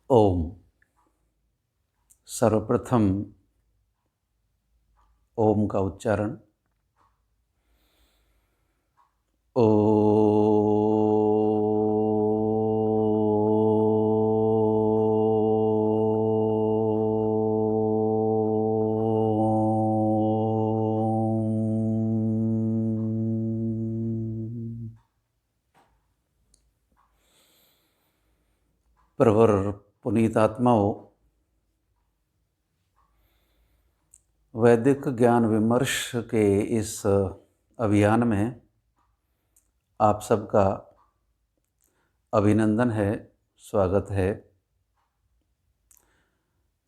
ओम। सर्वप्रथम ओम का उच्चारण ओ। प्रवर पुनीत आत्माओं, वैदिक ज्ञान विमर्श के इस अभियान में आप सबका अभिनंदन है, स्वागत है।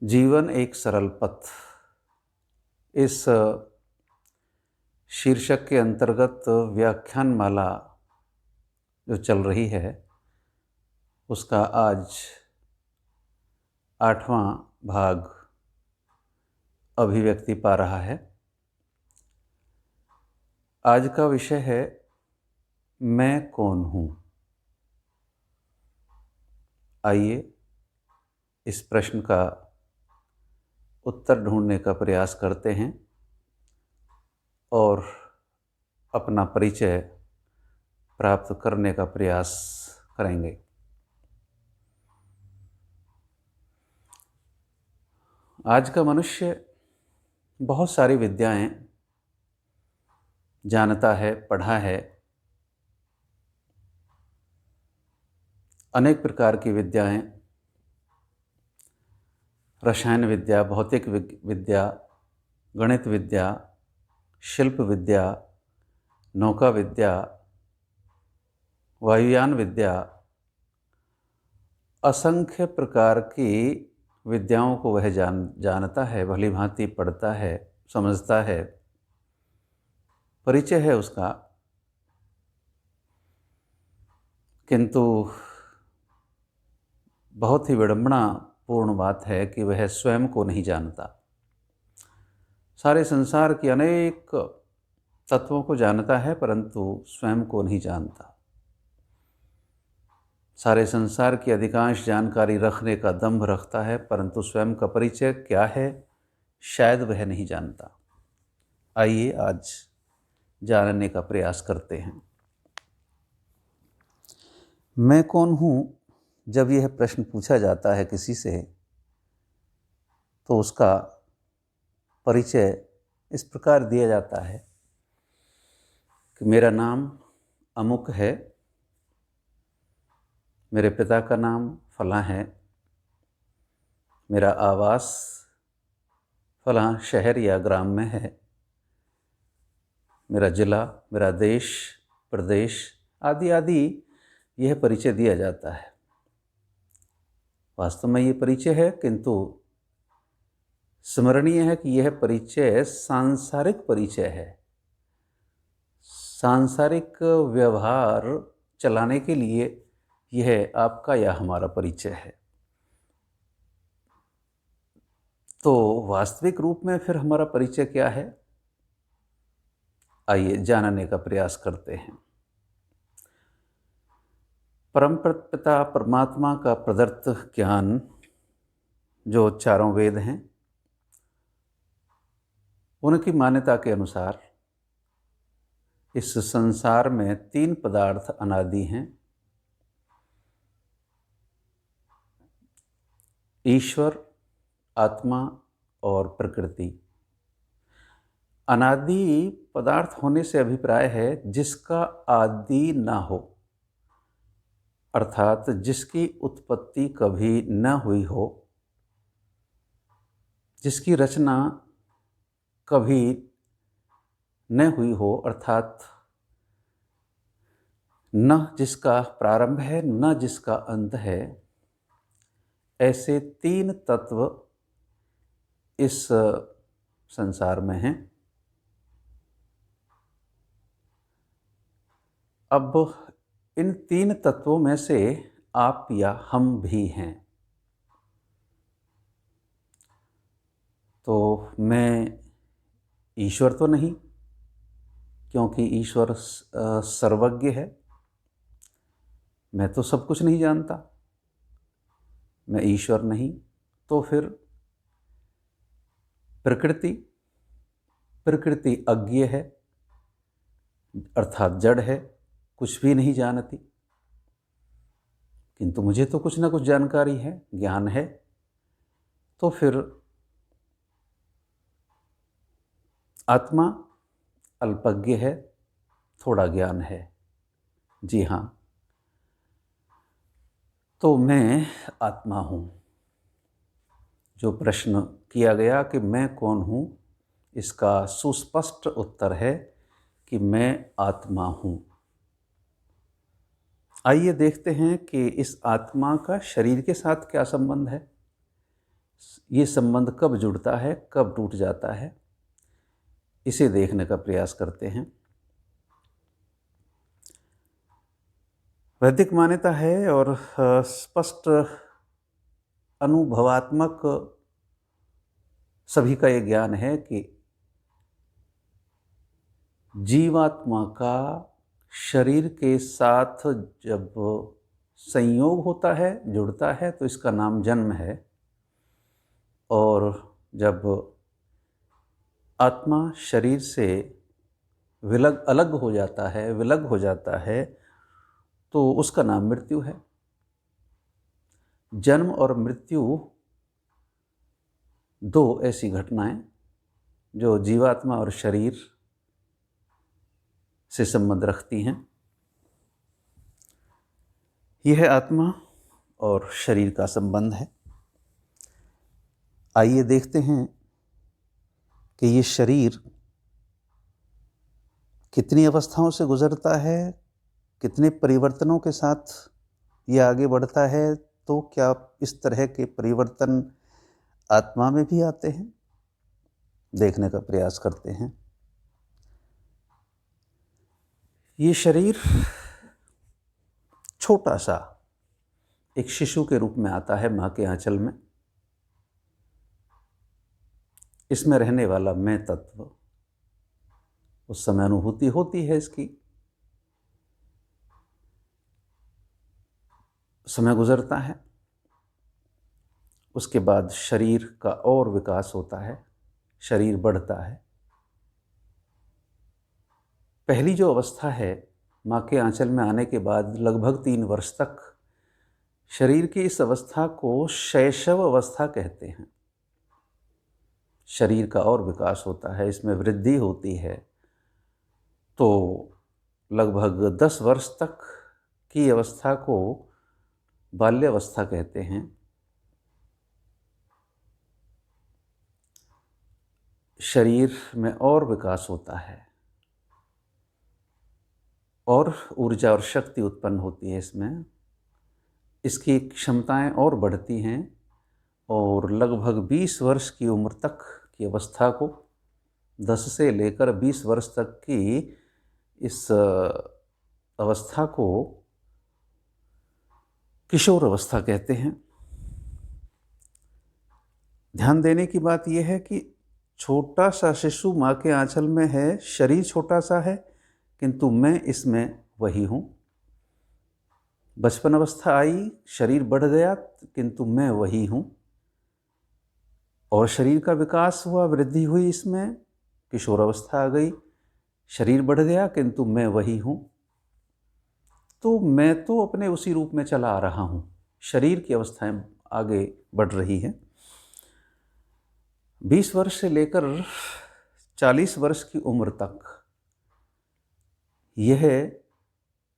जीवन एक सरल पथ, इस शीर्षक के अंतर्गत व्याख्यान माला जो चल रही है उसका आज 8वां भाग अभिव्यक्ति पा रहा है। आज का विषय है मैं कौन हूँ। आइए इस प्रश्न का उत्तर ढूंढने का प्रयास करते हैं और अपना परिचय प्राप्त करने का प्रयास करेंगे। आज का मनुष्य बहुत सारी विद्याएं जानता है, पढ़ा है। अनेक प्रकार की विद्याएं, रसायन विद्या, भौतिक विद्या, गणित विद्या, शिल्प विद्या, नौका विद्या, वायुयान विद्या, असंख्य प्रकार की विद्याओं को वह जानता है, भली भांति पढ़ता है, समझता है, परिचय है उसका। किंतु बहुत ही विडंबनापूर्ण बात है कि वह स्वयं को नहीं जानता। सारे संसार के अनेक तत्वों को जानता है परंतु स्वयं को नहीं जानता। सारे संसार की अधिकांश जानकारी रखने का दंभ रखता है परंतु स्वयं का परिचय क्या है शायद वह नहीं जानता। आइए आज जानने का प्रयास करते हैं। मैं कौन हूँ जब यह प्रश्न पूछा जाता है किसी से तो उसका परिचय इस प्रकार दिया जाता है कि मेरा नाम अमुक है, मेरे पिता का नाम फलां है, मेरा आवास फलां शहर या ग्राम में है, मेरा जिला, मेरा देश, प्रदेश आदि आदि यह परिचय दिया जाता है। वास्तव में ये परिचय है किंतु स्मरणीय है कि यह परिचय सांसारिक परिचय है। सांसारिक व्यवहार चलाने के लिए यह आपका या हमारा परिचय है। तो वास्तविक रूप में फिर हमारा परिचय क्या है, आइए जानने का प्रयास करते हैं। परम पिता परमात्मा का प्रदत्त ज्ञान जो चारों वेद हैं उनकी मान्यता के अनुसार इस संसार में 3 पदार्थ अनादि हैं, ईश्वर, आत्मा और प्रकृति। अनादि पदार्थ होने से अभिप्राय है जिसका आदि ना हो, अर्थात जिसकी उत्पत्ति कभी न हुई हो, जिसकी रचना कभी न हुई हो, अर्थात न जिसका प्रारंभ है न जिसका अंत है। ऐसे 3 तत्व इस संसार में हैं। अब इन 3 तत्वों में से आप या हम भी हैं। तो मैं ईश्वर तो नहीं, क्योंकि ईश्वर सर्वज्ञ है। मैं तो सब कुछ नहीं जानता। मैं ईश्वर नहीं, तो फिर प्रकृति अज्ञ है, अर्थात जड़ है, कुछ भी नहीं जानती। किंतु मुझे तो कुछ ना कुछ जानकारी है, ज्ञान है। तो फिर आत्मा अल्पज्ञ है, थोड़ा ज्ञान है। जी हाँ, तो मैं आत्मा हूँ। जो प्रश्न किया गया कि मैं कौन हूँ, इसका सुस्पष्ट उत्तर है कि मैं आत्मा हूँ। आइए देखते हैं कि इस आत्मा का शरीर के साथ क्या संबंध है, ये संबंध कब जुड़ता है, कब टूट जाता है, इसे देखने का प्रयास करते हैं। वैदिक मान्यता है और स्पष्ट अनुभवात्मक सभी का ये ज्ञान है कि जीवात्मा का शरीर के साथ जब संयोग होता है, जुड़ता है, तो इसका नाम जन्म है। और जब आत्मा शरीर से अलग हो जाता है, विलग हो जाता है, तो उसका नाम मृत्यु है। जन्म और मृत्यु दो ऐसी घटनाएं जो जीवात्मा और शरीर से संबंध रखती हैं। यह आत्मा और शरीर का संबंध है। आइए देखते हैं कि ये शरीर कितनी अवस्थाओं से गुजरता है, कितने परिवर्तनों के साथ ये आगे बढ़ता है। तो क्या इस तरह के परिवर्तन आत्मा में भी आते हैं, देखने का प्रयास करते हैं। ये शरीर छोटा सा एक शिशु के रूप में आता है माँ के आंचल में। इसमें रहने वाला मैं तत्व, उस समय अनुभूति होती है इसकी। समय गुजरता है, उसके बाद शरीर का और विकास होता है, शरीर बढ़ता है। पहली जो अवस्था है माँ के आंचल में आने के बाद लगभग 3 वर्ष तक शरीर की इस अवस्था को शैशव अवस्था कहते हैं। शरीर का और विकास होता है, इसमें वृद्धि होती है। तो लगभग 10 वर्ष तक की अवस्था को बाल्यावस्था कहते हैं। शरीर में और विकास होता है और ऊर्जा और शक्ति उत्पन्न होती है इसमें। इसकी क्षमताएं और बढ़ती हैं और लगभग 20 वर्ष की उम्र तक की अवस्था को, 10 से लेकर 20 वर्ष तक की इस अवस्था को किशोर अवस्था कहते हैं। ध्यान देने की बात यह है कि छोटा सा शिशु माँ के आंचल में है, शरीर छोटा सा है, किंतु मैं इसमें वही हूँ। बचपन अवस्था आई, शरीर बढ़ गया, किंतु मैं वही हूँ। और शरीर का विकास हुआ, वृद्धि हुई, इसमें किशोर अवस्था आ गई, शरीर बढ़ गया, किंतु मैं वही हूँ। तो मैं तो अपने उसी रूप में चला आ रहा हूँ। शरीर की अवस्थाएं आगे बढ़ रही हैं। 20 वर्ष से लेकर 40 वर्ष की उम्र तक यह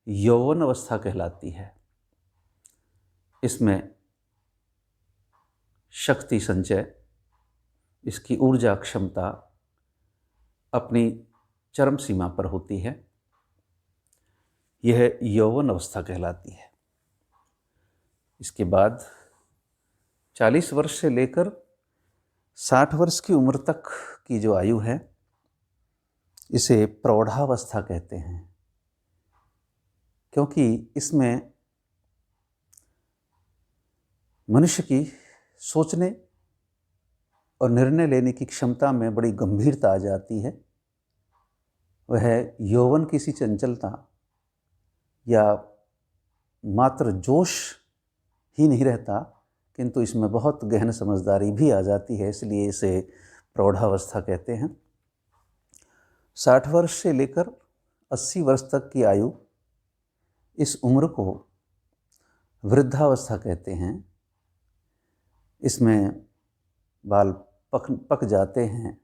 यौवन अवस्था कहलाती है। इसमें शक्ति संचय, इसकी ऊर्जा क्षमता अपनी चरम सीमा पर होती है। यह यौवन अवस्था कहलाती है। इसके बाद 40 वर्ष से लेकर 60 वर्ष की उम्र तक की जो आयु है, इसे प्रौढ़ावस्था कहते हैं, क्योंकि इसमें मनुष्य की सोचने और निर्णय लेने की क्षमता में बड़ी गंभीरता आ जाती है। वह यौवन की सी चंचलता या मात्र जोश ही नहीं रहता, किंतु इसमें बहुत गहन समझदारी भी आ जाती है, इसलिए इसे प्रौढ़ावस्था कहते हैं। 60 वर्ष से लेकर 80 वर्ष तक की आयु, इस उम्र को वृद्धावस्था कहते हैं। इसमें बाल पक जाते हैं,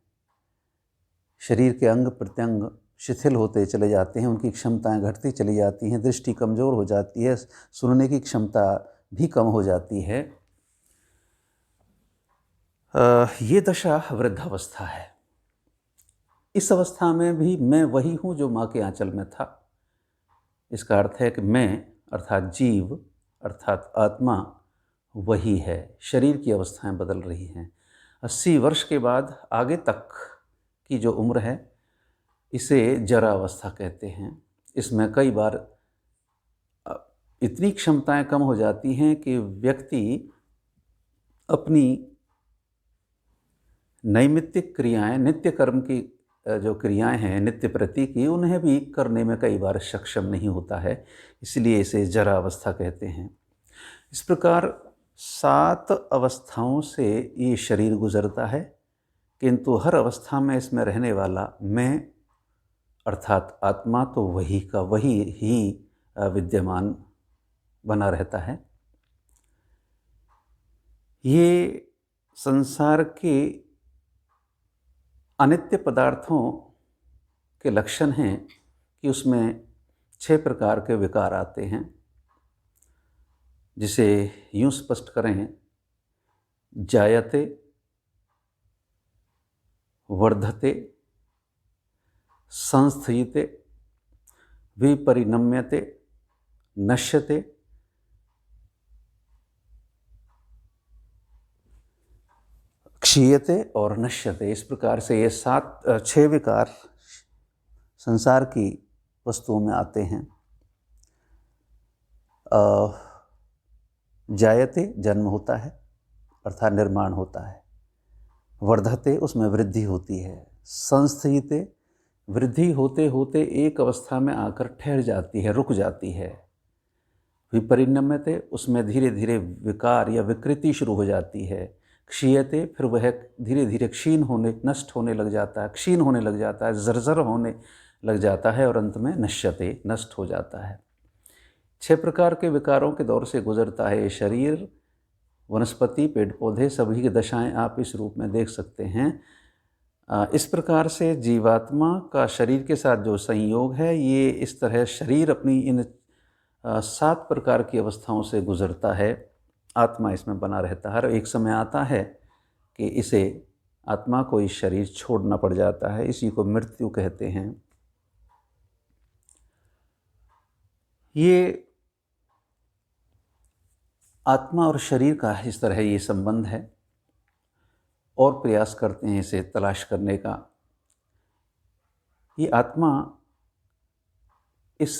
शरीर के अंग प्रत्यंग शिथिल होते चले जाते हैं, उनकी क्षमताएं घटती चली जाती हैं, दृष्टि कमज़ोर हो जाती है, सुनने की क्षमता भी कम हो जाती है। ये दशा वृद्धावस्था है। इस अवस्था में भी मैं वही हूँ जो माँ के आंचल में था। इसका अर्थ है कि मैं अर्थात जीव अर्थात आत्मा वही है। शरीर की अवस्थाएं बदल रही हैं। 80 वर्ष के बाद आगे तक की जो उम्र है, इसे जरा अवस्था कहते हैं। इसमें कई बार इतनी क्षमताएं कम हो जाती हैं कि व्यक्ति अपनी नैमित्तिक क्रियाएं, नित्य कर्म की जो क्रियाएं हैं नित्य प्रति की, उन्हें भी करने में कई बार सक्षम नहीं होता है, इसलिए इसे जरा अवस्था कहते हैं। इस प्रकार 7 अवस्थाओं से ये शरीर गुजरता है, किंतु हर अवस्था में इसमें रहने वाला मैं अर्थात आत्मा तो वही का वही ही विद्यमान बना रहता है। ये संसार के अनित्य पदार्थों के लक्षण हैं कि उसमें 6 प्रकार के विकार आते हैं। जिसे यूँ स्पष्ट करें, जायते, वर्धते, संस्थयते, विपरिणम्यते, नश्यते, क्षीयते और नश्यते। इस प्रकार से ये 6 विकार संसार की वस्तुओं में आते हैं। जायते, जन्म होता है अर्थात निर्माण होता है। वर्धते, उसमें वृद्धि होती है। संस्थयते, वृद्धि होते होते एक अवस्था में आकर ठहर जाती है, रुक जाती है। विपरिणम्यते, उसमें धीरे धीरे विकार या विकृति शुरू हो जाती है। क्षीयते, फिर वह धीरे धीरे क्षीण होने, नष्ट होने लग जाता है, क्षीण होने लग जाता है, जर्जर होने लग जाता है और अंत में नश्यते, नष्ट हो जाता है। 6 प्रकार के विकारों के दौर से गुजरता है ये शरीर। वनस्पति, पेड़ पौधे सभी की दशाएं आप इस रूप में देख सकते हैं। इस प्रकार से जीवात्मा का शरीर के साथ जो संयोग है, ये इस तरह शरीर अपनी इन 7 प्रकार की अवस्थाओं से गुजरता है। आत्मा इसमें बना रहता है। हर एक समय आता है कि इसे आत्मा को इस शरीर छोड़ना पड़ जाता है, इसी को मृत्यु कहते हैं। ये आत्मा और शरीर का इस तरह ये संबंध है और प्रयास करते हैं इसे तलाश करने का। ये आत्मा इस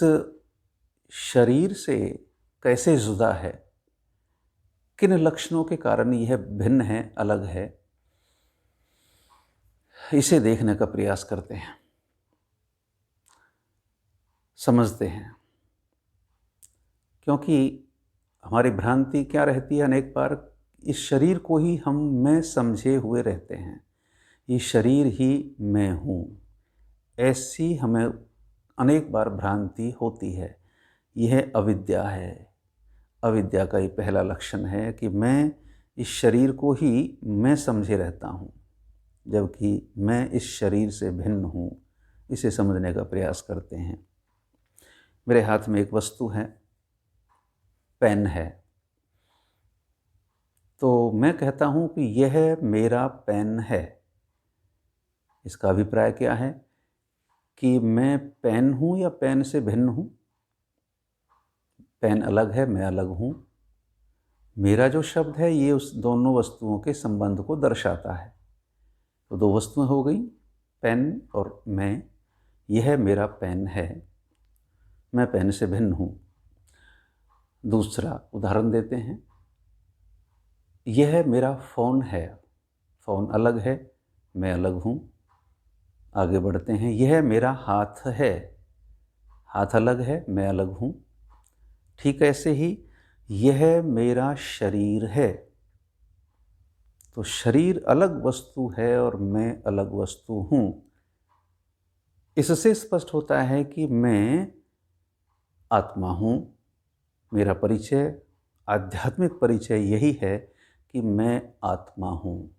शरीर से कैसे जुदा है, किन लक्षणों के कारण यह भिन्न है, अलग है, इसे देखने का प्रयास करते हैं, समझते हैं। क्योंकि हमारी भ्रांति क्या रहती है, अनेक बार इस शरीर को ही हम मैं समझे हुए रहते हैं। ये शरीर ही मैं हूँ, ऐसी हमें अनेक बार भ्रांति होती है। यह अविद्या है। अविद्या का ये पहला लक्षण है कि मैं इस शरीर को ही मैं समझे रहता हूँ, जबकि मैं इस शरीर से भिन्न हूँ। इसे समझने का प्रयास करते हैं। मेरे हाथ में एक वस्तु है, पेन है, तो मैं कहता हूँ कि यह मेरा पेन है। इसका अभिप्राय क्या है कि मैं पेन हूँ या पेन से भिन्न हूँ? पेन अलग है, मैं अलग हूँ। मेरा जो शब्द है ये उस दोनों वस्तुओं के संबंध को दर्शाता है। तो 2 वस्तुएं हो गई, पेन और मैं। यह मेरा पेन है, मैं पेन से भिन्न हूँ। दूसरा उदाहरण देते हैं, यह मेरा फ़ोन है, फ़ोन अलग है, मैं अलग हूँ। आगे बढ़ते हैं, यह मेरा हाथ है, हाथ अलग है, मैं अलग हूँ। ठीक ऐसे ही यह मेरा शरीर है, तो शरीर अलग वस्तु है और मैं अलग वस्तु हूँ। इससे स्पष्ट होता है कि मैं आत्मा हूँ। मेरा परिचय, आध्यात्मिक परिचय यही है कि मैं आत्मा हूँ,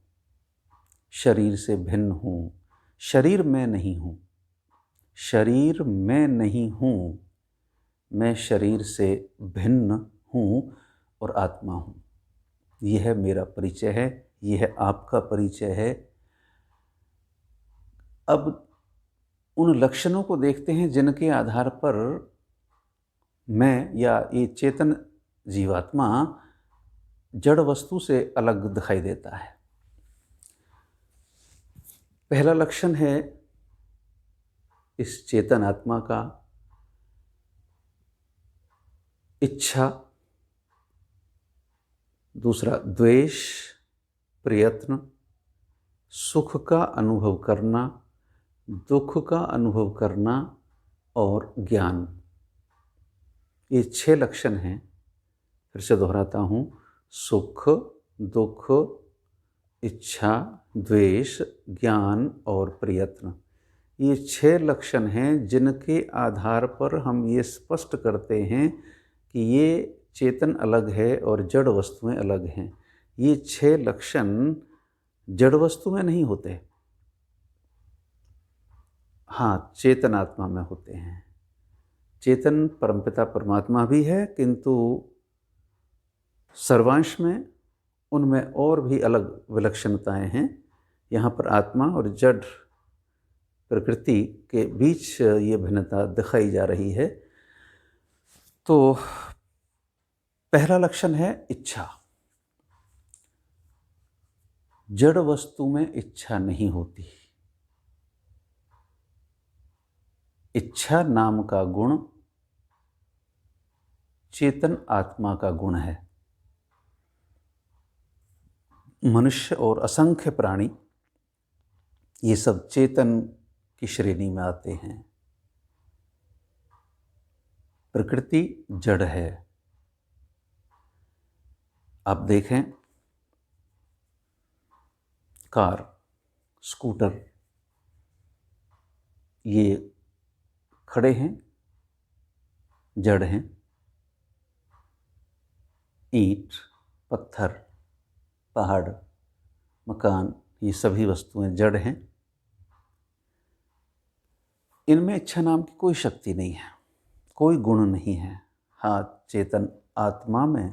शरीर से भिन्न हूँ। शरीर मैं नहीं हूँ, शरीर मैं नहीं हूँ, मैं शरीर से भिन्न हूँ और आत्मा हूँ। यह मेरा परिचय है, यह आपका परिचय है। अब उन लक्षणों को देखते हैं जिनके आधार पर मैं या ये चेतन जीवात्मा जड़ वस्तु से अलग दिखाई देता है। पहला लक्षण है इस चेतन आत्मा का इच्छा, दूसरा द्वेष, प्रयत्न, सुख का अनुभव करना, दुख का अनुभव करना और ज्ञान। ये 6 लक्षण हैं। फिर से दोहराता हूँ, सुख, दुख, इच्छा, द्वेष, ज्ञान और प्रयत्न। ये 6 लक्षण हैं जिनके आधार पर हम ये स्पष्ट करते हैं कि ये चेतन अलग है और जड़ वस्तुएं अलग हैं। ये 6 लक्षण जड़ वस्तु में नहीं होते, हाँ, चेतन आत्मा में होते हैं। चेतन परमपिता परमात्मा भी है, किंतु सर्वांश में उनमें और भी अलग विलक्षणताएं हैं। यहाँ पर आत्मा और जड़ प्रकृति के बीच ये भिन्नता दिखाई जा रही है। तो पहला लक्षण है इच्छा। जड़ वस्तु में इच्छा नहीं होती। इच्छा नाम का गुण चेतन आत्मा का गुण है। मनुष्य और असंख्य प्राणी ये सब चेतन की श्रेणी में आते हैं। प्रकृति जड़ है। आप देखें, कार, स्कूटर, ये खड़े हैं, जड़ हैं। ईंट, पत्थर, पहाड़, मकान, ये सभी वस्तुएं जड़ हैं। इनमें इच्छा नाम की कोई शक्ति नहीं है, कोई गुण नहीं है। हाँ, चेतन आत्मा में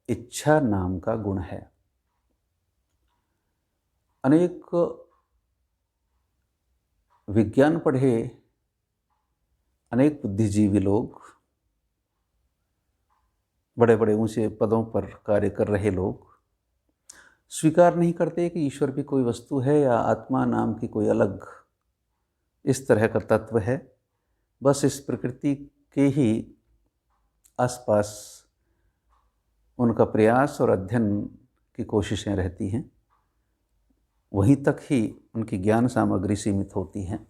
इच्छा नाम का गुण है। अनेक विज्ञान पढ़े, अनेक बुद्धिजीवी लोग, बड़े बड़े ऊंचे पदों पर कार्य कर रहे लोग स्वीकार नहीं करते कि ईश्वर भी कोई वस्तु है या आत्मा नाम की कोई अलग इस तरह का तत्व है। बस इस प्रकृति के ही आसपास उनका प्रयास और अध्ययन की कोशिशें रहती हैं। वहीं तक ही उनकी ज्ञान सामग्री सीमित होती हैं।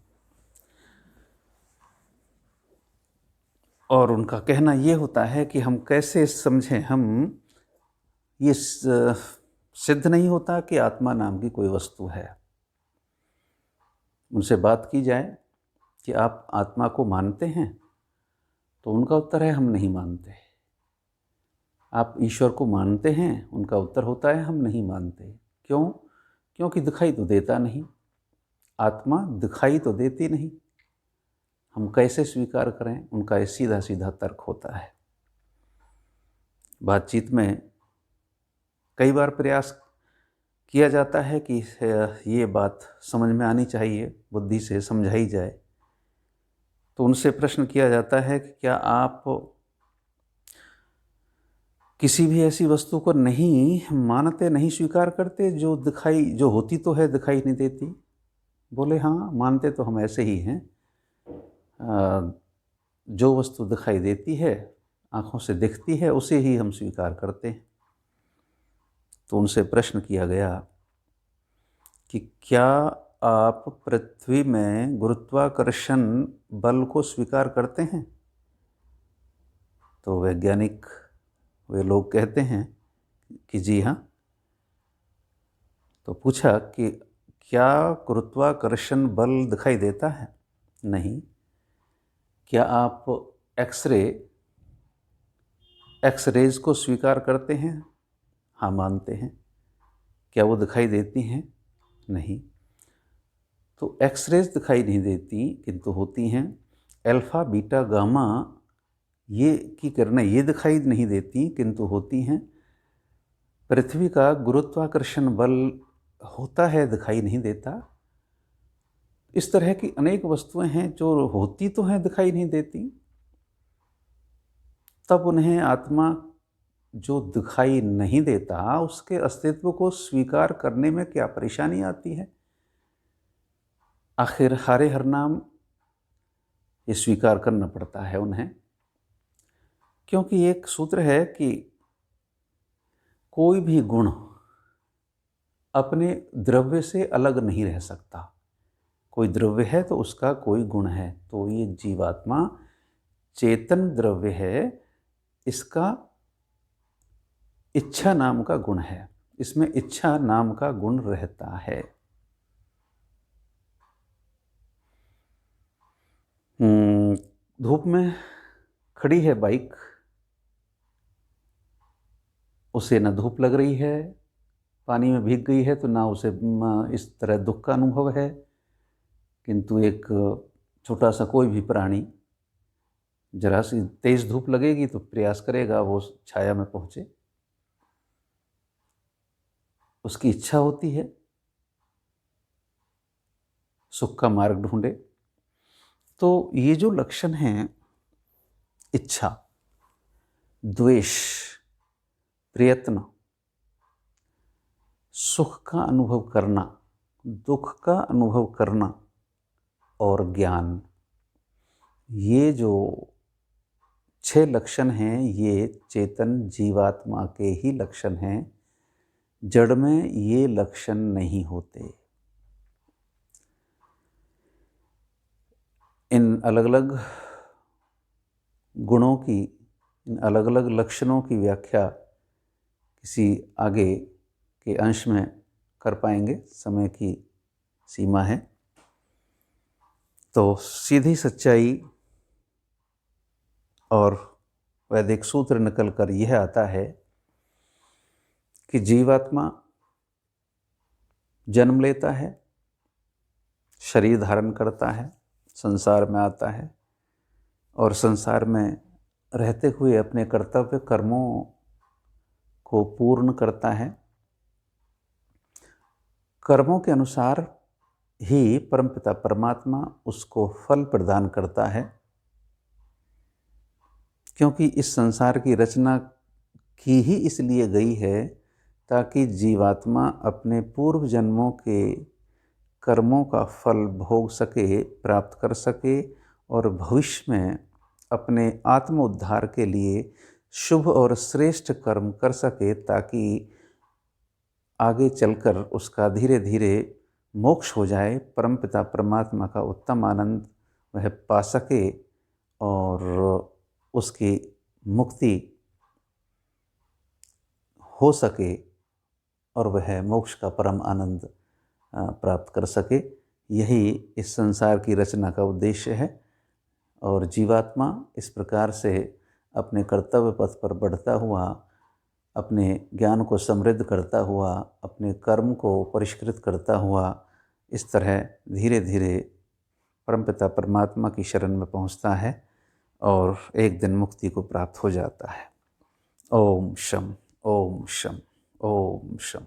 और उनका कहना ये होता है कि हम कैसे समझें, हम ये सिद्ध नहीं होता कि आत्मा नाम की कोई वस्तु है। उनसे बात की जाए कि आप आत्मा को मानते हैं, तो उनका उत्तर है हम नहीं मानते। आप ईश्वर को मानते हैं, उनका उत्तर होता है हम नहीं मानते। क्यों? क्योंकि दिखाई तो देता नहीं, आत्मा दिखाई तो देती नहीं, हम कैसे स्वीकार करें? उनका ये सीधा सीधा तर्क होता है। बातचीत में कई बार प्रयास किया जाता है कि ये बात समझ में आनी चाहिए, बुद्धि से समझाई जाए। तो उनसे प्रश्न किया जाता है कि क्या आप किसी भी ऐसी वस्तु को नहीं मानते, नहीं स्वीकार करते जो होती तो है, दिखाई नहीं देती? बोले हाँ, मानते तो हम ऐसे ही हैं। जो वस्तु दिखाई देती है, आँखों से दिखती है, उसे ही हम स्वीकार करते हैं। तो उनसे प्रश्न किया गया कि क्या आप पृथ्वी में गुरुत्वाकर्षण बल को स्वीकार करते हैं? तो वैज्ञानिक वे लोग कहते हैं कि जी हाँ, तो पूछा कि क्या गुरुत्वाकर्षण बल दिखाई देता है? नहीं। क्या आप एक्स रेज को स्वीकार करते हैं? हाँ, मानते हैं। क्या वो दिखाई देती हैं? नहीं। तो एक्स रेज दिखाई नहीं देती, किंतु होती हैं अल्फा बीटा गामा, ये की किरणें ये दिखाई नहीं देती, किंतु होती हैं। पृथ्वी का गुरुत्वाकर्षण बल होता है, दिखाई नहीं देता। इस तरह की अनेक वस्तुएं हैं जो होती तो हैं, दिखाई नहीं देती। तब उन्हें आत्मा जो दिखाई नहीं देता, उसके अस्तित्व को स्वीकार करने में क्या परेशानी आती है? आखिर हारे हरनाम ये स्वीकार करना पड़ता है उन्हें, क्योंकि एक सूत्र है कि कोई भी गुण अपने द्रव्य से अलग नहीं रह सकता। कोई द्रव्य है तो उसका कोई गुण है। तो ये जीवात्मा चेतन द्रव्य है, इसका इच्छा नाम का गुण है, इसमें इच्छा नाम का गुण रहता है। धूप में खड़ी है बाइक, उसे न धूप लग रही है, पानी में भीग गई है, तो ना उसे इस तरह दुख का अनुभव है। किंतु एक छोटा सा कोई भी प्राणी, जरा सी तेज धूप लगेगी तो प्रयास करेगा वो छाया में पहुंचे, उसकी इच्छा होती है सुख का मार्ग ढूंढे। तो ये जो लक्षण हैं, इच्छा, द्वेष, प्रयत्न, सुख का अनुभव करना, दुख का अनुभव करना और ज्ञान, ये जो 6 लक्षण हैं, ये चेतन जीवात्मा के ही लक्षण हैं। जड़ में ये लक्षण नहीं होते। इन अलग अलग गुणों की, इन अलग अलग लक्षणों की व्याख्या किसी आगे के अंश में कर पाएंगे, समय की सीमा है। तो सीधी सच्चाई और वैदिक सूत्र निकल कर यह आता है कि जीवात्मा जन्म लेता है, शरीर धारण करता है, संसार में आता है और संसार में रहते हुए अपने कर्तव्य कर्मों को पूर्ण करता है। कर्मों के अनुसार ही परमपिता परमात्मा उसको फल प्रदान करता है, क्योंकि इस संसार की रचना की ही इसलिए गई है ताकि जीवात्मा अपने पूर्व जन्मों के कर्मों का फल भोग सके, प्राप्त कर सके और भविष्य में अपने आत्म उद्धार के लिए शुभ और श्रेष्ठ कर्म कर सके, ताकि आगे चलकर उसका धीरे धीरे मोक्ष हो जाए, परमपिता परमात्मा का उत्तम आनंद वह पा सके और उसकी मुक्ति हो सके और वह मोक्ष का परम आनंद प्राप्त कर सके। यही इस संसार की रचना का उद्देश्य है। और जीवात्मा इस प्रकार से अपने कर्तव्य पथ पर बढ़ता हुआ, अपने ज्ञान को समृद्ध करता हुआ, अपने कर्म को परिष्कृत करता हुआ, इस तरह धीरे धीरे परमपिता परमात्मा की शरण में पहुंचता है और एक दिन मुक्ति को प्राप्त हो जाता है। ओम शम, ओम शम, ओम शम।